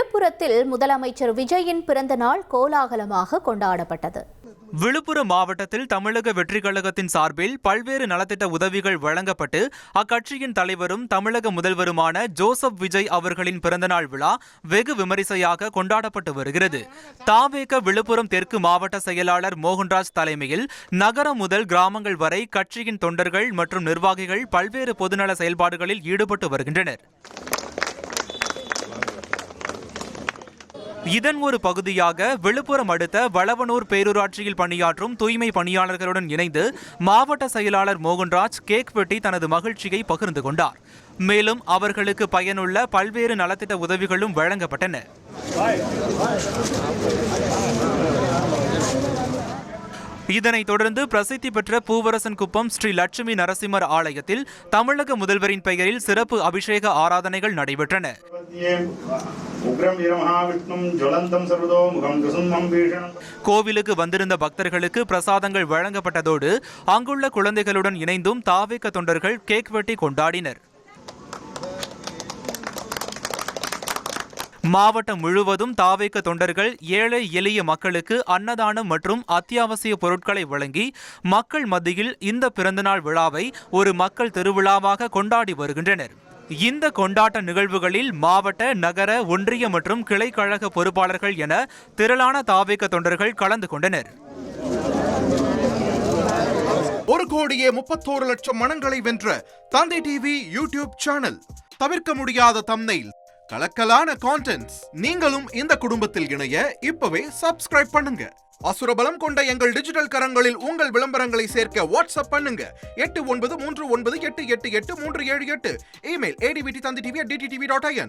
விழுப்புரத்தில் முதலமைச்சர் விஜயின் பிறந்த நாள் கோலாகலமாக கொண்டாடப்பட்டது. விழுப்புரம் மாவட்டத்தில் தமிழக வெற்றிக் கழகத்தின் சார்பில் பல்வேறு நலத்திட்ட உதவிகள் வழங்கப்பட்டு அக்கட்சியின் தலைவரும் தமிழக முதல்வருமான ஜோசப் விஜய் அவர்களின் பிறந்தநாள் விழா வெகு விமரிசையாக கொண்டாடப்பட்டு வருகிறது. தாவேக விழுப்புரம் தெற்கு மாவட்ட செயலாளர் மோகன்ராஜ் தலைமையில் நகரம் முதல் கிராமங்கள் வரை கட்சியின் தொண்டர்கள் மற்றும் நிர்வாகிகள் பல்வேறு பொதுநல செயல்பாடுகளில் ஈடுபட்டு வருகின்றனர். இதன் ஒரு பகுதியாக விழுப்புரம் அடுத்த வளவனூர் பேரூராட்சியில் பணியாற்றும் தூய்மை பணியாளர்களுடன் இணைந்து மாவட்ட செயலாளர் மோகன்ராஜ் கேக் வெட்டி தனது மகிழ்ச்சியை பகிர்ந்து கொண்டார். மேலும் அவர்களுக்கு பயனுள்ள பல்வேறு நலத்திட்ட உதவிகளும் வழங்கப்பட்டன. இதனைத் தொடர்ந்து பிரசித்தி பெற்ற பூவரசன் குப்பம் ஸ்ரீ லட்சுமி நரசிம்மர் ஆலயத்தில் தமிழக முதல்வரின் பெயரில் சிறப்பு அபிஷேக ஆராதனைகள் நடைபெற்றன. கோவிலுக்கு வந்திருந்த பக்தர்களுக்கு பிரசாதங்கள் வழங்கப்பட்டதோடு அங்குள்ள குழந்தைகளுடன் இணைந்தும் தாவேக தொண்டர்கள் கேக் வெட்டி கொண்டாடினர். மாவட்டம் முழுவதும் தாவேக தொண்டர்கள் ஏழை எளிய மக்களுக்கு அன்னதானம் மற்றும் அத்தியாவசிய பொருட்களை வழங்கி மக்கள் மத்தியில் இந்த பிறந்தநாள் விழாவை ஒரு மக்கள் திருவிழாவாக கொண்டாடி வருகின்றனர். இந்த கொண்டாட்ட நிகழ்வுகளில் மாவட்ட, நகர, ஒன்றிய மற்றும் கிளை கழக பொறுப்பாளர்கள் என திரளான தாவேக தொண்டர்கள் கலந்து கொண்டனர். 1,31,00,000 மனங்களை வென்ற தந்தை டிவி யூடியூப் சேனல். தவிர்க்க முடியாத தம்ப்நெயில், கலக்கலான கான்டென்ட்ஸ். நீங்களும் இந்த குடும்பத்தில் இணைய இப்பவே சப்ஸ்கிரைப் பண்ணுங்க. அசுரபலம் கொண்ட எங்கள் டிஜிட்டல் கரங்களில் உங்கள் விளம்பரங்களை சேர்க்க வாட்ஸ்அப் பண்ணுங்க. 8939888838. Email advttv@dttv.in.